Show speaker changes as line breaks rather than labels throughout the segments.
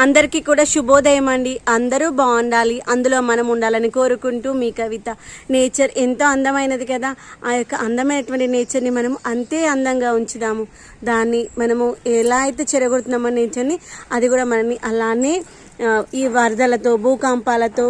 అందరికీ కూడా శుభోదయం అండి. అందరూ బాగుండాలి, అందులో మనం ఉండాలని కోరుకుంటూ మీ కవిత. నేచర్ ఎంతో అందమైనది కదా, ఆ యొక్క అందమైనటువంటి నేచర్ని మనం అంతే అందంగా ఉంచుదాము. దాన్ని మనము ఎలా అయితే చెరగొడుతున్నామో నేచర్ని, అది కూడా మనని అలానే ఈ వరదలతో, భూకంపాలతో,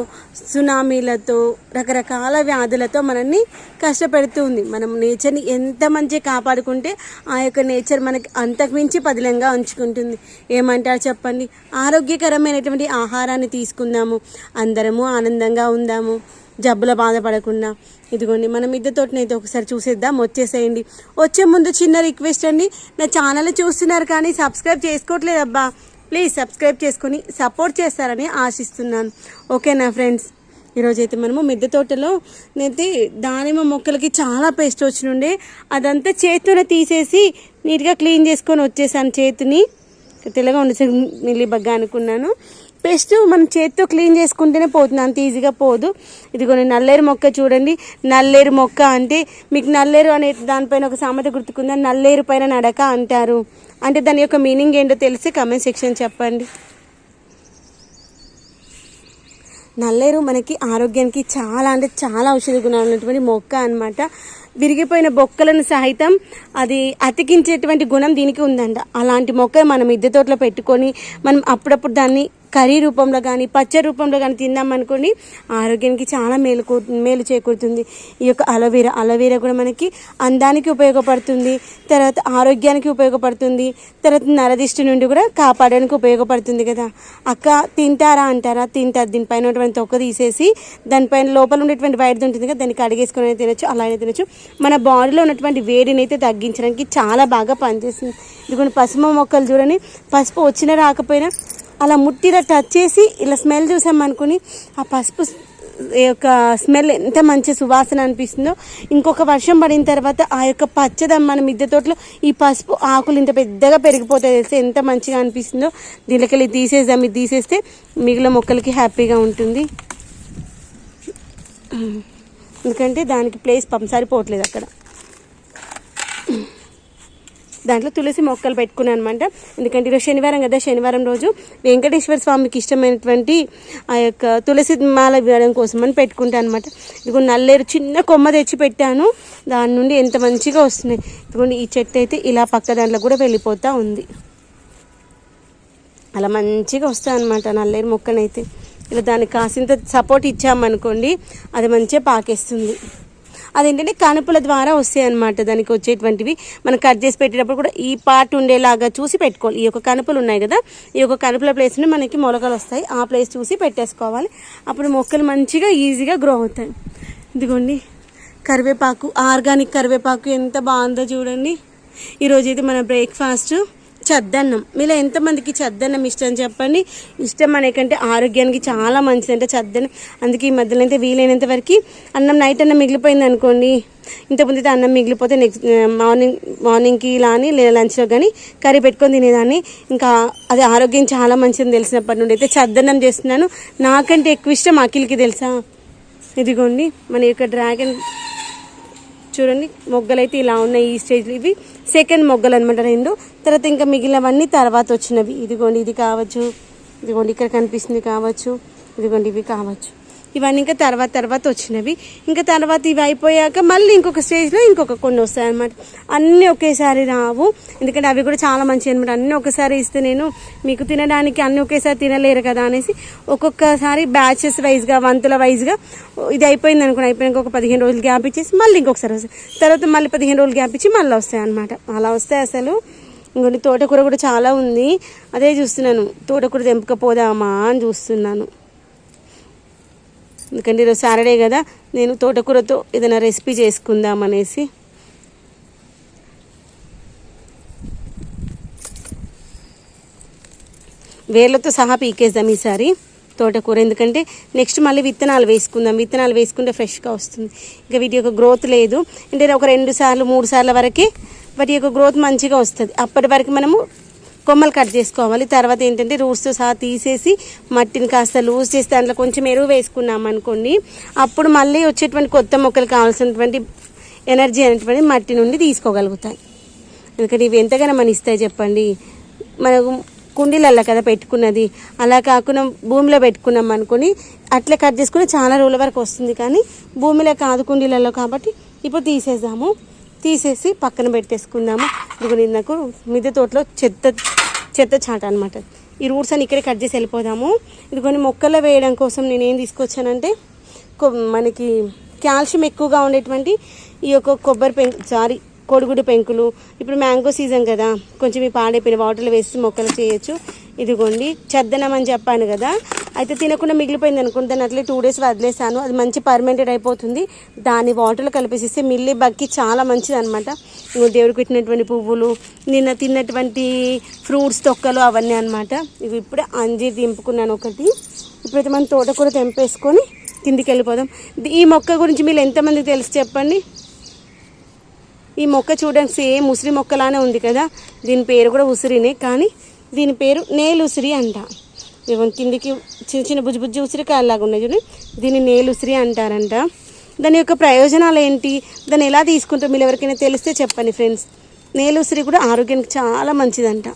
సునామీలతో, రకరకాల వ్యాధులతో మనల్ని కష్టపెడుతూ ఉంది. మనం నేచర్ని ఎంత మంచిగా కాపాడుకుంటే ఆ యొక్క నేచర్ మనకి అంతకుమించి పదిలంగా ఉంచుకుంటుంది. ఏమంటారు చెప్పండి? ఆరోగ్యకరమైనటువంటి ఆహారాన్ని తీసుకుందాము, అందరము ఆనందంగా ఉందాము, జబ్బుల బాధపడకుండా. ఇదిగోండి మన మిద్దె తోటనైతే ఒకసారి చూసేద్దాం, వచ్చేసేయండి. వచ్చే ముందు చిన్న రిక్వెస్ట్ అండి, నా ఛానల్ చూస్తున్నారు కానీ సబ్స్క్రైబ్ చేసుకోవట్లేదు అబ్బా, ప్లీజ్ సబ్స్క్రైబ్ చేసుకొని సపోర్ట్ చేస్తారని ఆశిస్తున్నాను. ఓకేనా ఫ్రెండ్స్? ఈరోజైతే మనము మిద్దె తోటలో అయితే దానిమ్మ మొక్కలకి చాలా పేస్ట్ వచ్చినుండే, అదంతా చేతితోనే తీసేసి నీట్గా క్లీన్ చేసుకొని వచ్చేసాను. చేతిని తెల్లగా ఉండేసరికి నిలిబగ్గా అనుకున్నాను. పేస్ట్ మనం చేతితో క్లీన్ చేసుకుంటేనే పోతుంది, అంత ఈజీగా పోదు. ఇదిగోని నల్లేరు మొక్క చూడండి. నల్లేరు మొక్క అంటే మీకు నల్లేరు అనే దానిపైన ఒక సామెత గుర్తుకుందా? నల్లేరు పైన నడక అంటారు. అంటే దాని యొక్క మీనింగ్ ఏంటో తెలిసి కమెంట్ సెక్షన్ చెప్పండి. నల్లేరు మనకి ఆరోగ్యానికి చాలా అంటే చాలా ఔషధ గుణాలు ఉన్నటువంటి మొక్క అన్నమాట. విరిగిపోయిన బొక్కలను సహితం అది అతికించేటువంటి గుణం దీనికి ఉందంట. అలాంటి మొక్క మనం మిద్దె తోటలో పెట్టుకొని మనం అప్పుడప్పుడు దాన్ని కర్రీ రూపంలో కానీ పచ్చడి రూపంలో కానీ తిన్నామనుకోండి, ఆరోగ్యానికి చాలా మేలు చేకూరుతుంది. ఈ యొక్క అలోవెరా కూడా మనకి అందానికి ఉపయోగపడుతుంది, తర్వాత ఆరోగ్యానికి ఉపయోగపడుతుంది, తర్వాత నరదిష్టి నుండి కూడా కాపాడడానికి ఉపయోగపడుతుంది కదా. అక్క తింటారా అంటారా? తింటారు. దీనిపైన ఉన్నటువంటి తొక్క తీసేసి దానిపైన లోపల ఉండేటువంటి వైట్ ఉంటుంది కదా, దాన్ని కడిగేసుకొని తినచ్చు, అలాగే తినచ్చు. మన బాడీలో ఉన్నటువంటి వేడిని అయితే తగ్గించడానికి చాలా బాగా పనిచేస్తుంది. ఇదిగోండి పసుపు మొక్కలు చూడండి, పసుపు వచ్చినా రాకపోయినా అలా ముట్టిగా టచ్ చేసి ఇలా స్మెల్ చూసామనుకుని ఆ పసుపు యొక్క స్మెల్ ఎంత మంచి సువాసన అనిపిస్తుందో. ఇంకొక వర్షం పడిన తర్వాత ఆ యొక్క పచ్చదనం మన మిద్దె తోటలో ఈ పసుపు ఆకులు ఇంత పెద్దగా పెరిగిపోతాయి తెలిసి ఎంత మంచిగా అనిపిస్తుందో. దీనికెళ్ళి తీసేద్దాం. ఇది తీసేస్తే మిగిలిన మొక్కలకి హ్యాపీగా ఉంటుంది. ఎందుకంటే దానికి ప్లేస్ సరిపోవట్లేదు అక్కడ. దాంట్లో తులసి మొక్కలు పెట్టుకున్నాను అనమాట. ఎందుకంటే ఈరోజు శనివారం కదా, శనివారం రోజు వెంకటేశ్వర స్వామికి ఇష్టమైనటువంటి ఆ యొక్క తులసి మాల వేయడం కోసం అని పెట్టుకుంటాను అనమాట. ఇదిగో నల్లేరు చిన్న కొమ్మ తెచ్చి పెట్టాను, దాని నుండి ఎంత మంచిగా వస్తున్నాయి. ఇదిగోండి ఈ చెట్టు అయితే ఇలా పక్క దాంట్లో కూడా వెళ్ళిపోతూ ఉంది. అలా మంచిగా వస్తాయి అనమాట నల్లేరు మొక్కనైతే. ఇలా దానికి కాసింత సపోర్ట్ ఇచ్చామనుకోండి, అది మంచిగా పాకేస్తుంది. అదేంటంటే కనుపుల ద్వారా వస్తాయి అన్నమాట. దానికి వచ్చేటువంటివి మనం కట్ చేసి పెట్టేటప్పుడు కూడా ఈ పార్ట్ ఉండేలాగా చూసి పెట్టుకోవాలి. ఈ యొక్క కనుపులు ఉన్నాయి కదా, ఈ యొక్క కనుపుల ప్లేస్లో మనకి మొలకలు వస్తాయి, ఆ ప్లేస్ చూసి పెట్టేసుకోవాలి. అప్పుడు మొక్కలు మంచిగా ఈజీగా గ్రో అవుతాయి. ఇదిగోండి కరివేపాకు, ఆర్గానిక్ కరివేపాకు ఎంత బాగుందో చూడండి. ఈరోజైతే మన బ్రేక్ఫాస్ట్ చద్దన్నం. మీలో ఎంతమందికి చద్దన్నం ఇష్టం చెప్పండి. ఇష్టం అనేకంటే ఆరోగ్యానికి చాలా మంచిదంటే చద్దన్నం. అందుకే ఈ మధ్యలో అయితే వీలైనంత వరకు అన్నం నైట్ అన్నం మిగిలిపోయింది అనుకోండి, ఇంతకుముందు అయితే అన్నం మిగిలిపోతే నెక్స్ట్ మార్నింగ్కి ఇలా అని లేదా లంచ్లో కానీ కర్రీ పెట్టుకొని తినేదాన్ని. ఇంకా అది ఆరోగ్యం చాలా మంచిదని తెలిసినప్పటి నుండి అయితే చద్దన్నం చేస్తున్నాను. నాకంటే ఎక్కువ ఇష్టం అఖిల్కి తెలుసా. ఇదిగోండి మన యొక్క డ్రాగన్ చూడండి, మొగ్గలు అయితే ఇలా ఉన్నాయి ఈ స్టేజ్లో. ఇవి సెకండ్ మొగ్గలు అనమాట రెండు. తర్వాత ఇంకా మిగిలినవన్నీ తర్వాత వచ్చినవి. ఇదిగోండి ఇది కావచ్చు, ఇదిగోండి ఇక్కడ కనిపిస్తుంది కావచ్చు, ఇదిగోండి ఇవి కావచ్చు. ఇవన్నీ ఇంకా తర్వాత వచ్చినవి. ఇంకా తర్వాత ఇవి అయిపోయాక మళ్ళీ ఇంకొక స్టేజ్లో ఇంకొక కొన్ని వస్తాయన్నమాట. అన్నీ ఒకేసారి రావు, ఎందుకంటే అవి కూడా చాలా మంచివి అనమాట. అన్నీ ఒకసారి ఇస్తే నేను మీకు తినడానికి అన్నీ ఒకేసారి తినలేరు కదా అనేసి ఒక్కొక్కసారి బ్యాచెస్ వైజ్గా, వంతుల వైజ్గా ఇది అయిపోయింది అనుకుని అయిపోయినాక ఒక 15 రోజులు గ్యాప్ ఇచ్చేసి మళ్ళీ ఇంకొకసారి వస్తాయి. తర్వాత మళ్ళీ 15 రోజులు గ్యాప్ ఇచ్చి మళ్ళీ వస్తాయి అనమాట. అలా వస్తాయి అసలు. ఇంకొన్ని తోటకూర కూడా చాలా ఉంది, అదే చూస్తున్నాను. తోటకూర తెంపకపోదామా అని చూస్తున్నాను. ఎందుకంటే ఈరోజు సాటర్డే కదా, నేను తోటకూరతో ఏదైనా రెసిపీ చేసుకుందాం అనేసి. వేర్లతో సహా పీకేద్దాం ఈసారి తోటకూర, ఎందుకంటే నెక్స్ట్ మళ్ళీ విత్తనాలు వేసుకుందాం. విత్తనాలు వేసుకుంటే ఫ్రెష్గా వస్తుంది. ఇంకా వీటి యొక్క గ్రోత్ లేదు అంటే ఒక 2 సార్లు 3 సార్ల వరకే వాటి యొక్క గ్రోత్ మంచిగా వస్తుంది. అప్పటి వరకు మనము కొమ్మలు కట్ చేసుకోవాలి. తర్వాత ఏంటంటే రూట్స్తో సహా తీసేసి మట్టిని కాస్త లూజ్ చేసి దాంట్లో కొంచెం ఎరువు వేసుకున్నాం అనుకోండి, అప్పుడు మళ్ళీ వచ్చేటువంటి కొత్త మొక్కలు కావాల్సినటువంటి ఎనర్జీ అనేటువంటి మట్టి నుండి తీసుకోగలుగుతాయి. ఎందుకంటే ఇవి ఎంతగానో మనం ఇస్తాయి చెప్పండి. మనకు కుండీలల్లో కదా పెట్టుకున్నది, అలా కాకుండా భూమిలో పెట్టుకున్నాం అనుకుని అట్లా కట్ చేసుకుని చాలా రోజుల వరకు వస్తుంది. కానీ భూమిలో కాదు కుండీలలో కాబట్టి ఇప్పుడు తీసేసి పక్కన పెట్టేసుకుందాము. ఇదిగోండి నాకు మిద్దె తోటలో చెత్త చాట అనమాట. ఈ రూట్స్ అని ఇక్కడే కట్ చేసి వెళ్ళిపోదాము. ఇదిగోండి మొక్కల్లో వేయడం కోసం నేను ఏం తీసుకొచ్చానంటే మనకి కాల్షియం ఎక్కువగా ఉండేటువంటి ఈ యొక్క కోడిగుడ్డు పెంకులు. ఇప్పుడు మ్యాంగో సీజన్ కదా, కొంచెం ఈ పాడైపోయిన వాటర్లో వేసి మొక్కలు చేయొచ్చు. ఇదిగోండి చద్దనం అని చెప్పాను కదా, అయితే తినకుండా మిగిలిపోయింది అనుకోండి, దాన్ని అట్లే 2 days వదిలేసాను. అది మంచి పర్మెంటెడ్ అయిపోతుంది. దాన్ని వాటర్లో కలిపేసిస్తే మిల్లీ బగ్కి చాలా మంచిది అనమాట. దేవుడికి పెట్టినటువంటి పువ్వులు, నిన్న తిన్నటువంటి ఫ్రూట్స్ తొక్కలు అవన్నీ అనమాట. ఇవి ఇప్పుడే అంజీర్ దింపుకున్నాను ఒకటి. ఇప్పుడైతే మనం తోటకూర తెంపేసుకొని కిందికి వెళ్ళిపోదాం. ఈ మొక్క గురించి మీరు ఎంతమందికి తెలుసు చెప్పండి? ఈ మొక్క చూడడానికి సేమ్ ఉసిరి మొక్కలానే ఉంది కదా, దీని పేరు కూడా ఉసిరినే, కానీ దీని పేరు నేలు ఉసిరి అంట. కిందికి చిన్న చిన్న బుజ్జి ఉసిరికాయలాగా ఉన్నాయి చూడండి, దీన్ని నేలు ఉసిరి అంటారంట. దాని యొక్క ప్రయోజనాలు ఏంటి, దాన్ని ఎలా తీసుకుంటాం మీరు ఎవరికైనా తెలిస్తే చెప్పండి ఫ్రెండ్స్. నేలు ఉసిరి కూడా ఆరోగ్యానికి చాలా మంచిదంట.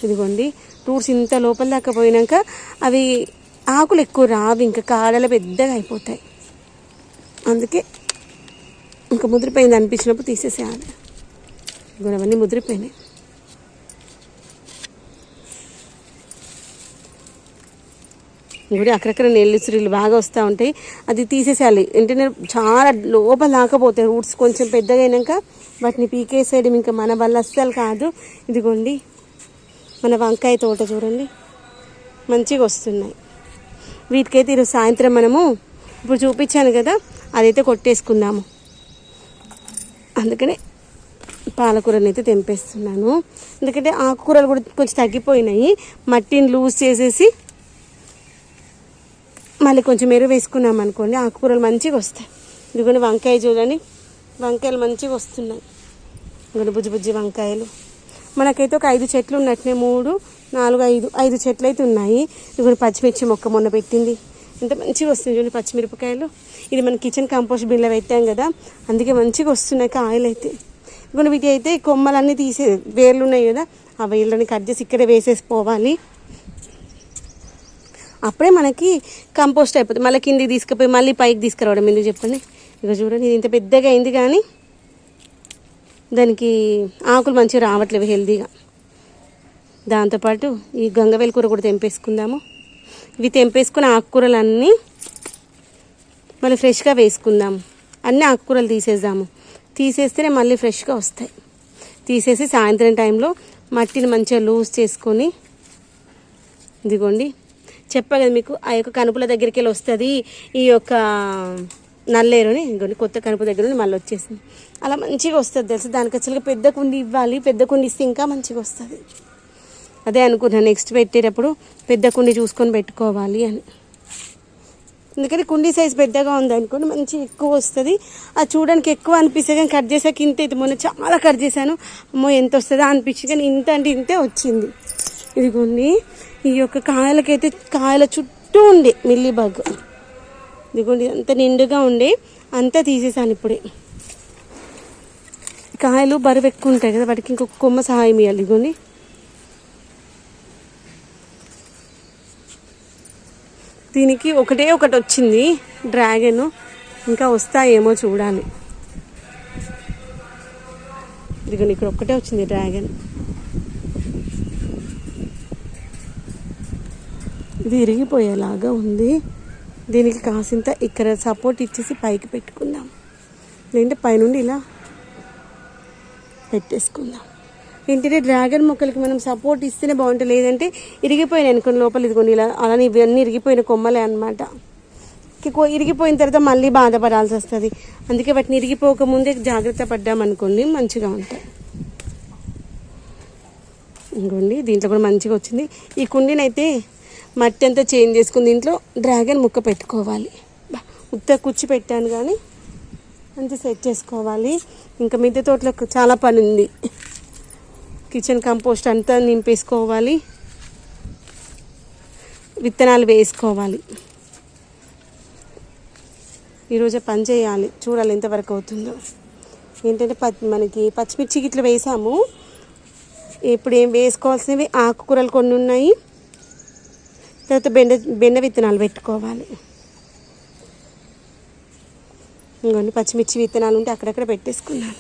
ఇదిగోండి రూట్స్ ఇంత లోపల దాకా పోయినాక అవి ఆకులు ఎక్కువ రావు, ఇంకా కాడలు పెద్దగా అయిపోతాయి. అందుకే ఇంకా ముదిరిపోయింది అనిపించినప్పుడు తీసేసేయాలి. ఇప్పుడు అవన్నీ ముదిరిపోయినాయి. కూడా అక్కడక్కడ నెల్లుసిరీలు బాగా వస్తూ ఉంటాయి, అది తీసేసేయాలి. వెంటనే చాలా లోపల దాకపోతాయి రూట్స్. కొంచెం పెద్దగా అయినాక వాటిని పీకేసేయడం ఇంకా మన వల్ల అస్సలు కాదు. ఇదిగోండి మన వంకాయ తోట చూడండి మంచిగా వస్తున్నాయి. వీటికైతే ఈరోజు సాయంత్రం మనము ఇప్పుడు చూపించాను కదా, అదైతే కొట్టేసుకుందాము. అందుకనే పాలకూరని అయితే తెంపేస్తున్నాను. ఎందుకంటే ఆకుకూరలు కూడా కొంచెం తగ్గిపోయినాయి. మట్టిని లూజ్ చేసేసి మళ్ళీ కొంచెం ఎరువు వేసుకున్నాం అనుకోండి, ఆకుకూరలు మంచిగా వస్తాయి. ఇదిగోండి వంకాయ చూడండి, వంకాయలు మంచిగా వస్తున్నాయి. ఇదిగోండి బుజ్జి వంకాయలు. మనకైతే ఒక 5 చెట్లు ఉన్నట్టునే, 3, 4, 5 చెట్లు అయితే ఉన్నాయి. ఇదిగోండి పచ్చిమిర్చి మొక్క మొన్న పెట్టింది, ఎంత మంచిగా వస్తుంది చూడండి పచ్చిమిరపకాయలు. ఇది మన కిచెన్ కంపోస్ట్ బిన్లో పెట్టాం కదా, అందుకే మంచిగా వస్తున్నాయి కాయలు అయితే. ఇదిగోండి వీటి అయితే కొమ్మలన్నీ వేర్లు ఉన్నాయి కదా, ఆ వేర్లని కట్ చేసి ఇక్కడే వేసేసిపోవాలి. అప్పుడే మనకి కంపోస్ట్ అయిపోతుంది. మళ్ళీ కిందికి తీసుకుపోయి మళ్ళీ పైకి తీసుకురావడం ఎందుకు చెప్పండి. ఇక చూడండి ఇది ఇంత పెద్దగా అయింది, కానీ దానికి ఆకులు మంచిగా రావట్లేవు హెల్తీగా. దాంతోపాటు ఈ గంగవేల కూర కూడా తెంపేసుకుందాము. ఇవి తెంపేసుకుని ఆకుకూరలన్నీ మళ్ళీ ఫ్రెష్గా వేసుకుందాము. అన్ని ఆకుకూరలు తీసేస్తేనే మళ్ళీ ఫ్రెష్గా వస్తాయి. తీసేసి సాయంత్రం టైంలో మట్టిని మంచిగా లూజ్ చేసుకొని, ఇదిగోండి చెప్పా కదా మీకు, ఆ యొక్క కనుపుల దగ్గరికి వెళ్ళి వస్తుంది ఈ యొక్క నల్లేరుని. ఇంకోండి కొత్త కనుపు దగ్గర నుండి మళ్ళీ వచ్చేసింది. అలా మంచిగా వస్తుంది తెలుసు. దానికి అసలుగా పెద్ద కుండి ఇవ్వాలి, పెద్ద కుండి ఇస్తే ఇంకా మంచిగా వస్తుంది. అదే అనుకున్నాను నెక్స్ట్ పెట్టేటప్పుడు పెద్ద కుండి చూసుకొని పెట్టుకోవాలి అని. ఎందుకంటే కుండీ సైజ్ పెద్దగా ఉంది అనుకోండి మంచి ఎక్కువ వస్తుంది. అది చూడడానికి ఎక్కువ అనిపిస్తుంది, కానీ కట్ చేసాక ఇంత అయితే మొన్న చాలా కట్ చేశాను, అమ్మో ఎంత వస్తుందా అనిపించింది, కానీ ఇంత అంటే ఇంతే వచ్చింది. ఇదిగోండి ఈ యొక్క కాయలకైతే కాయల చుట్టూ ఉండే మిల్లీ బగ్. ఇదిగోండి అంత నిండుగా ఉండే, అంతా తీసేసాను ఇప్పుడే. కాయలు బరువు ఎక్కువ ఉంటాయి కదా, వాటికి ఇంకొక కొమ్మ సహాయం ఇవ్వాలి. ఇదిగోండి దీనికి ఒకటే ఒకటి వచ్చింది డ్రాగన్, ఇంకా వస్తాయేమో చూడాలి. ఇదిగోండి ఇక్కడ ఒక్కటే వచ్చింది డ్రాగన్. ఇది ఇరిగిపోయేలాగా ఉంది. దీనికి కాసింత ఇక్కడ సపోర్ట్ ఇచ్చేసి పైకి పెట్టుకుందాం, లేదంటే పైనుండి ఇలా పెట్టేసుకుందాం. ఏంటంటే డ్రాగన్ మొక్కలకి మనం సపోర్ట్ ఇస్తేనే బాగుంటుంది, లేదంటే ఇరిగిపోయినాయి అనుకోండి లోపల. ఇదిగోండి ఇలా అలానే ఇవన్నీ ఇరిగిపోయిన కొమ్మలే అనమాట. ఇరిగిపోయిన తర్వాత మళ్ళీ బాధపడాల్సి వస్తుంది. అందుకే వాటిని ఇరిగిపోకముందే జాగ్రత్త పడ్డామనుకోండి మంచిగా ఉంటాయి. ఇంకోండి దీంట్లో కూడా మంచిగా వచ్చింది. ఈ కుండీని అయితే మట్టి అంతా చేంజ్ చేసుకుని దీంట్లో డ్రాగన్ ముక్క పెట్టుకోవాలి. ఉత్త కుచ్చి పెట్టాను కానీ మంచిగా సెట్ చేసుకోవాలి. ఇంకా మిద్దె తోటలో చాలా పని ఉంది. కిచెన్ కంపోస్ట్ అంతా నింపేసుకోవాలి, విత్తనాలు వేసుకోవాలి. ఈరోజే పని చేయాలి, చూడాలి ఎంతవరకు అవుతుందో. ఏంటంటే మనకి పచ్చిమిర్చి ఇట్లా వేసాము, ఇప్పుడు ఏం వేసుకోవాల్సినవి ఆకుకూరలు కొన్ని ఉన్నాయి, తర్వాత బెండ విత్తనాలు పెట్టుకోవాలి. ఇంకొన్ని పచ్చిమిర్చి విత్తనాలు ఉంటే అక్కడక్కడ పెట్టేసుకున్నాను.